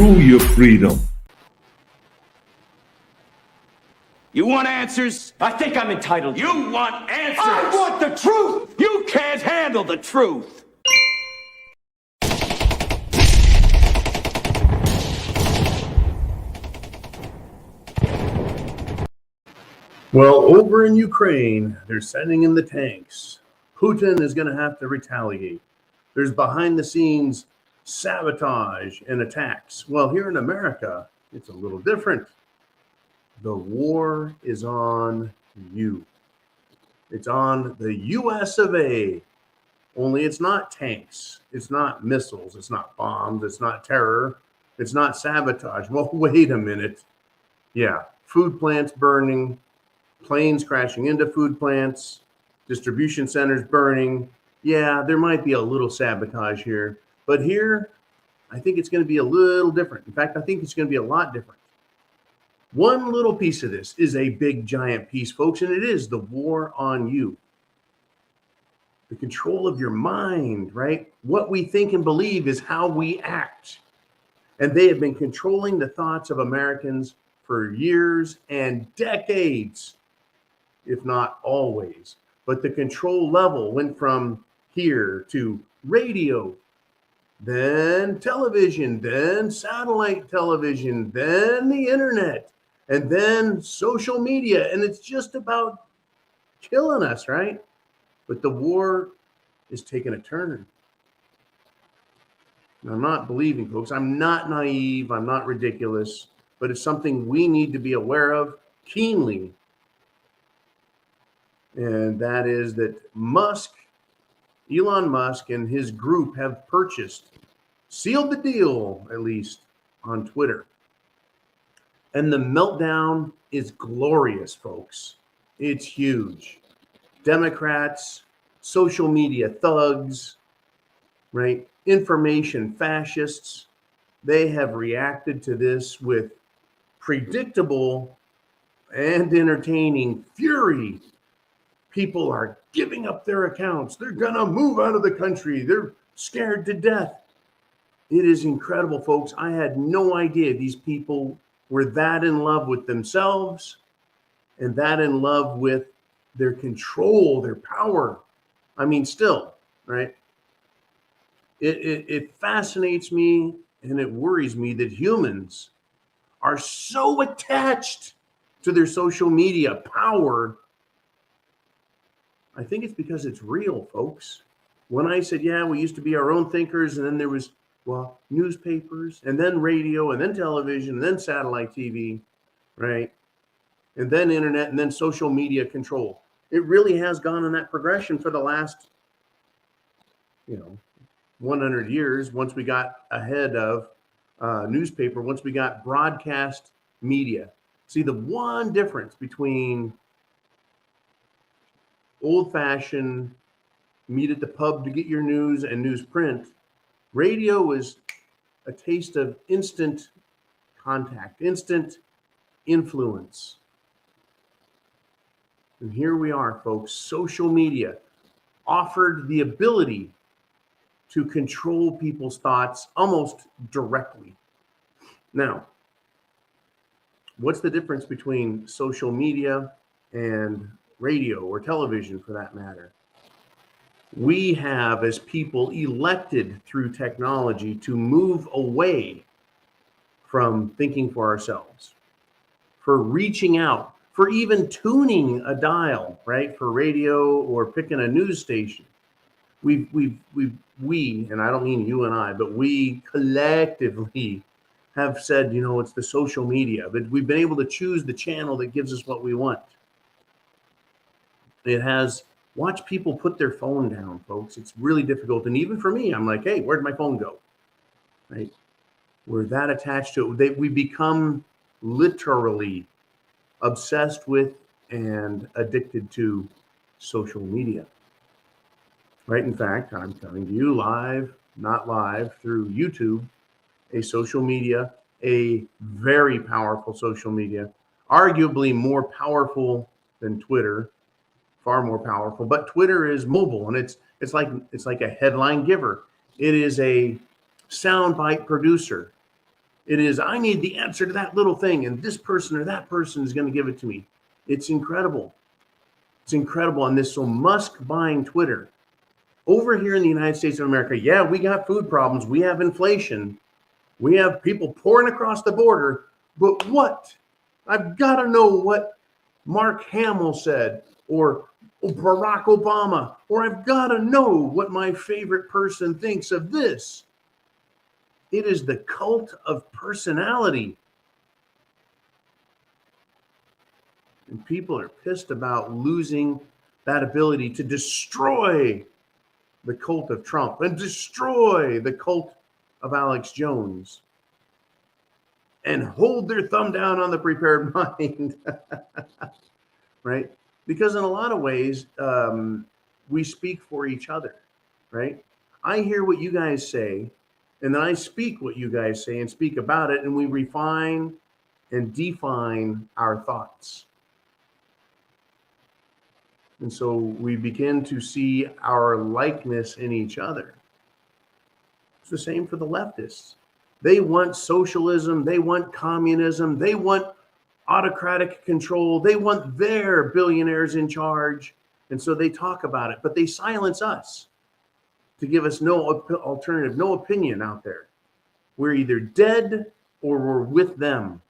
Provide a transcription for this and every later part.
through your freedom. You want answers? I think I'm entitled. You want answers? I want the truth! You can't handle the truth. Well, over in Ukraine, they're sending in the tanks. Putin is going to have to retaliate. There's behind the scenes sabotage and attacks. Well, here in America, it's a little different. The war is on you. It's on the USofA. Only it's not tanks. It's not missiles. It's not bombs. It's not terror. It's not sabotage. Well, wait a minute. Yeah, food plants burning, planes crashing into food plants, distribution centers burning. Yeah, there might be a little sabotage here. But here, I think it's going to be a little different. In fact, I think it's going to be a lot different. One little piece of this is a big, giant piece, folks, and it is the war on you. The control of your mind, right? What we think and believe is how we act. And they have been controlling the thoughts of Americans for years and decades, if not always. But the control level went from here to radio, then television, then satellite television, then the internet, and then social media. And it's just about killing us, right? But the war is taking a turn. And I'm not believing, folks. I'm not naive. I'm not ridiculous. But it's something we need to be aware of keenly. And that is that Elon Musk and his group have sealed the deal, at least on Twitter. And the meltdown is glorious, folks. It's huge. Democrats, social media thugs, right? Information fascists, they have reacted to this with predictable and entertaining fury. People are giving up their accounts. They're going to move out of the country. They're scared to death. It is incredible, folks. I had no idea these people were that in love with themselves and that in love with their control, their power. I mean, still, right? It fascinates me and it worries me that humans are so attached to their social media power. I think it's because it's real, folks. When I said, yeah, we used to be our own thinkers, and then there was, well, newspapers, and then radio, and then television, and then satellite TV, right? And then internet, and then social media control. It really has gone in that progression for the last, 100 years. Once we got ahead of newspaper, once we got broadcast media. See, the one difference between old-fashioned meet at the pub to get your news and newsprint, radio is a taste of instant contact, instant influence. And here we are, folks. Social media offered the ability to control people's thoughts almost directly. Now, what's the difference between social media and radio or television, for that matter? We have, as people, elected through technology to move away from thinking for ourselves, for reaching out, for even tuning a dial, right, for radio or picking a news station. We, and I don't mean you and I, but we collectively have said, it's the social media, but we've been able to choose the channel that gives us what we want. It has, watch people put their phone down, folks. It's really difficult. And even for me, I'm like, hey, where'd my phone go? Right? We're that attached to it. We become literally obsessed with and addicted to social media. Right? In fact, I'm coming to you live, not live, through YouTube, a social media, a very powerful social media, arguably more powerful than Twitter, far more powerful. But Twitter is mobile, and it's like a headline giver. It is a soundbite producer. It is, I need the answer to that little thing, and this person or that person is going to give it to me. It's incredible. It's incredible. And this, so Musk buying Twitter. Over here in the United States of America, yeah, we got food problems. We have inflation. We have people pouring across the border. But what? I've got to know what Mark Hamill said, or Barack Obama, or I've got to know what my favorite person thinks of this. It is the cult of personality. And people are pissed about losing that ability to destroy the cult of Trump and destroy the cult of Alex Jones and hold their thumb down on the prepared mind. Right? Because in a lot of ways, we speak for each other, right? I hear what you guys say, and then I speak what you guys say and speak about it, and we refine and define our thoughts. And so we begin to see our likeness in each other. It's the same for the leftists. They want socialism, they want communism, they want autocratic control, they want their billionaires in charge. And so they talk about it, but they silence us to give us no alternative, no opinion out there. We're either dead or we're with them.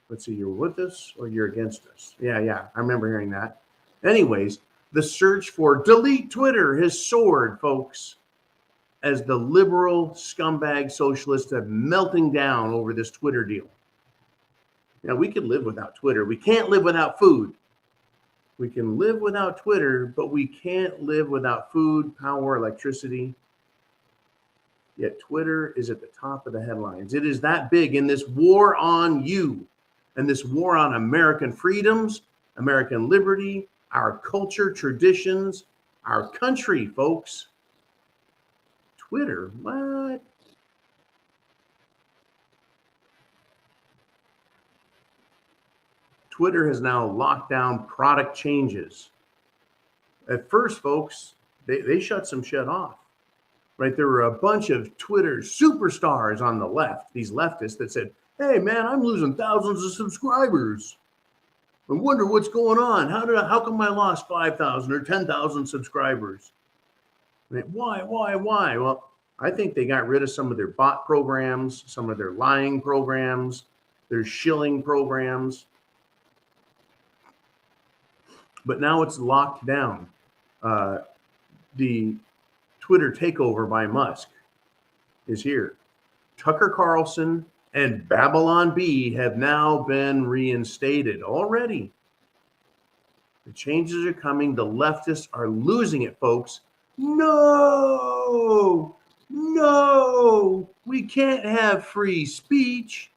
Let's see, you're with us or you're against us. Yeah, I remember hearing that. Anyways, the search for delete Twitter has soared, folks, as the liberal scumbag socialists are melting down over this Twitter deal. Now, we could live without Twitter. We can't live without food. We can live without Twitter, but we can't live without food, power, electricity. Yet Twitter is at the top of the headlines. It is that big in this war on you and this war on American freedoms, American liberty, our culture, traditions, our country, folks. Twitter, what? Twitter has now locked down product changes. At first, folks, they shut some shit off, right? There were a bunch of Twitter superstars on the left, these leftists that said, hey, man, I'm losing thousands of subscribers. I wonder what's going on. How come I lost 5,000 or 10,000 subscribers? Why? Well, I think they got rid of some of their bot programs, some of their lying programs, their shilling programs. But now it's locked down. The Twitter takeover by Musk is here. Tucker Carlson and Babylon Bee have now been reinstated already. The changes are coming. The leftists are losing it, folks. No, we can't have free speech.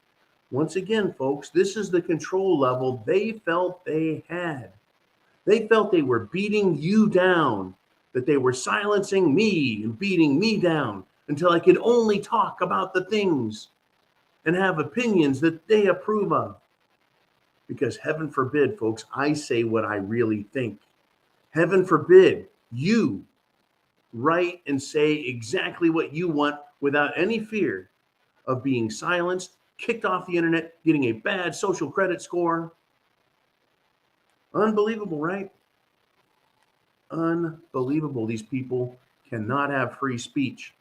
Once again, folks, this is the control level they felt they had. They felt they were beating you down, that they were silencing me and beating me down until I could only talk about the things and have opinions that they approve of. Because heaven forbid, folks, I say what I really think. Heaven forbid you write and say exactly what you want without any fear of being silenced, kicked off the internet, getting a bad social credit score. Unbelievable, right? Unbelievable. These people cannot have free speech.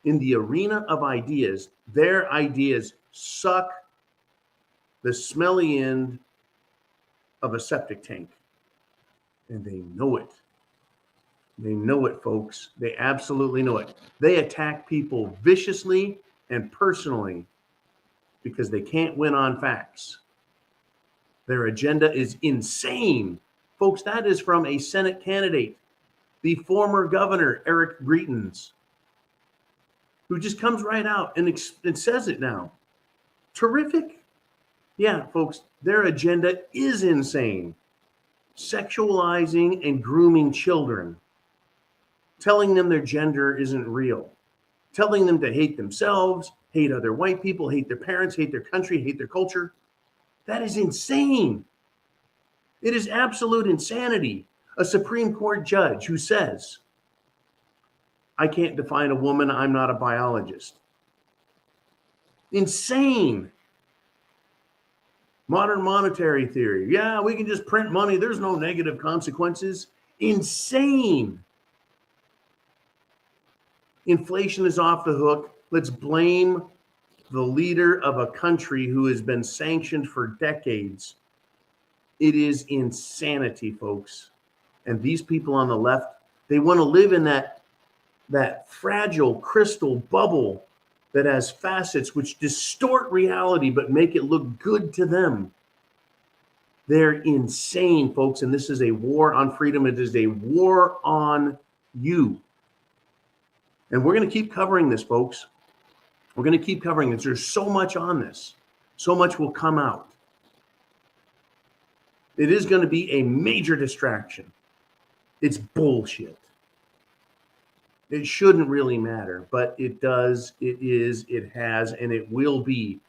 In the arena of ideas, their ideas suck the smelly end of a septic tank. And they know it. They know it, folks. They absolutely know it. They attack people viciously and personally because they can't win on facts. Their agenda is insane. Folks, that is from a Senate candidate, the former governor, Eric Greitens, who just comes right out and says it now. Terrific. Yeah, folks, their agenda is insane. Sexualizing and grooming children. Telling them their gender isn't real. Telling them to hate themselves, hate other white people, hate their parents, hate their country, hate their culture. That is insane. It is absolute insanity. A Supreme Court judge who says, I can't define a woman, I'm not a biologist. Insane. Modern monetary theory. Yeah, we can just print money. There's no negative consequences. Insane. Inflation is off the hook. Let's blame the leader of a country who has been sanctioned for decades. It is insanity, folks. And these people on the left, they want to live in that fragile crystal bubble that has facets which distort reality but make it look good to them. They're insane, folks, and this is a war on freedom. It is a war on you. And we're going to keep covering this, folks. We're going to keep covering this. There's so much on this. So much will come out. It is going to be a major distraction. It's bullshit. It shouldn't really matter, but it does, it is, it has, and it will be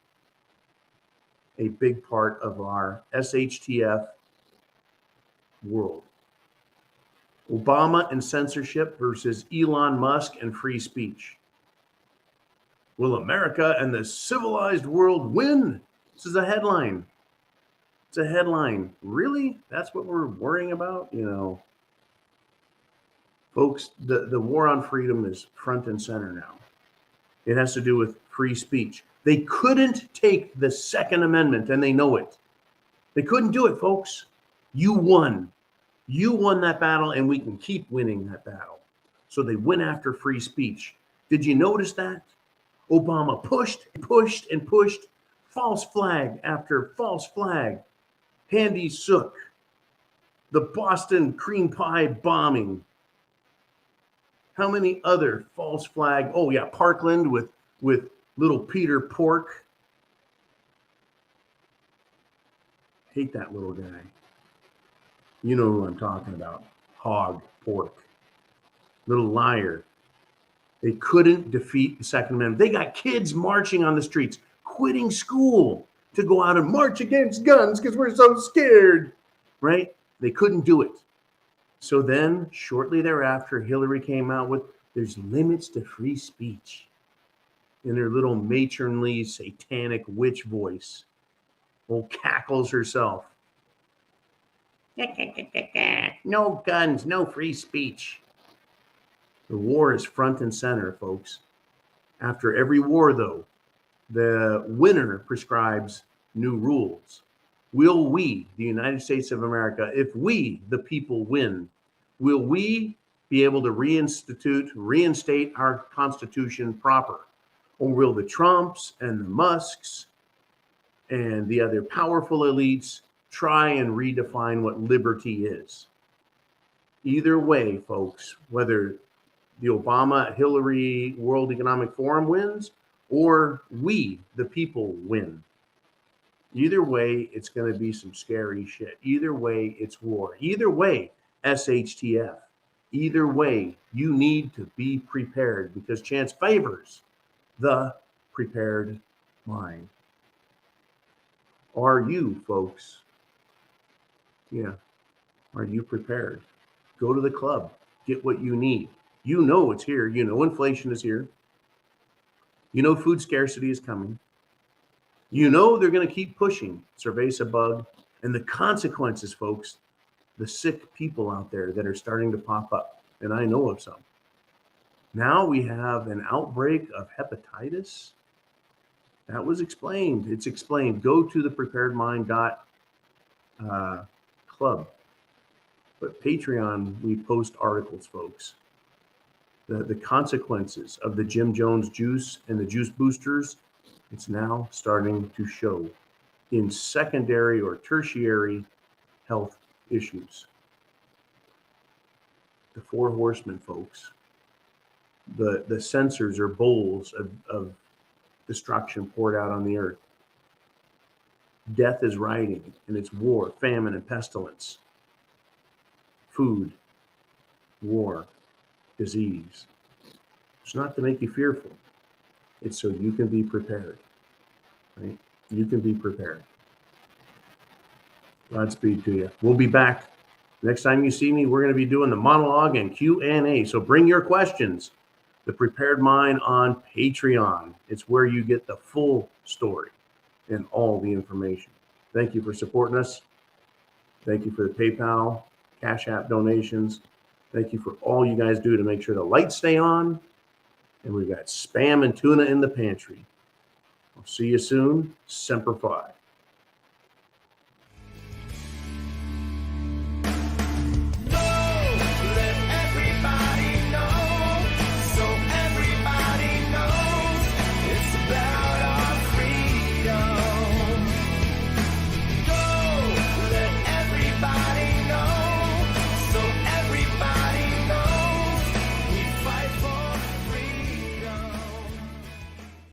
a big part of our SHTF world. Obama and censorship versus Elon Musk and free speech. Will America and the civilized world win? This is a headline. It's a headline. Really? That's what we're worrying about? You know, folks, the war on freedom is front and center now. It has to do with free speech. They couldn't take the Second Amendment, and they know it. They couldn't do it, folks. You won. You won that battle, and we can keep winning that battle. So they went after free speech. Did you notice that? Obama pushed, and pushed, false flag after false flag. Handy Sook, the Boston cream pie bombing. How many other false flag? Oh yeah, Parkland with little Peter Pork. Hate that little guy. You know who I'm talking about. Hog Pork. Little liar. They couldn't defeat the Second Amendment. They got kids marching on the streets, quitting school to go out and march against guns because we're so scared, right? They couldn't do it. So then, shortly thereafter, Hillary came out with, there's limits to free speech in her little matronly, satanic witch voice. Old cackles herself. No guns, no free speech. The war is front and center, folks. After every war, though, the winner prescribes new rules. Will we, the United States of America, if we, the people, win, will we be able to reinstate our Constitution proper? Or will the Trumps and the Musks and the other powerful elites try and redefine what liberty is? Either way, folks, whether the Obama-Hillary World Economic Forum wins or we, the people, win. Either way, it's going to be some scary shit. Either way, it's war. Either way, SHTF. Either way, you need to be prepared because chance favors the prepared mind. Are you, folks? Yeah. Are you prepared? Go to the club. Get what you need. You know it's here. You know inflation is here. You know food scarcity is coming. You know they're going to keep pushing cerveza bug and the consequences, folks, the sick people out there that are starting to pop up. And I know of some. Now we have an outbreak of hepatitis. That was explained. It's explained. Go to the preparedmind club. But Patreon, we post articles, folks. The consequences of the Jim Jones juice and the juice boosters, it's now starting to show in secondary or tertiary health issues. The four horsemen, folks. The censers are bowls of destruction poured out on the earth. Death is riding, and it's war, famine, and pestilence. Food, war, disease. It's not to make you fearful. It's so you can be prepared. Right? You can be prepared. Godspeed to you. We'll be back. Next time you see me, we're going to be doing the monologue and Q&A. So bring your questions. The Prepared Mind on Patreon. It's where you get the full story and all the information. Thank you for supporting us. Thank you for the PayPal, Cash App donations. Thank you for all you guys do to make sure the lights stay on. And we've got Spam and tuna in the pantry. I'll see you soon. Semper Fi.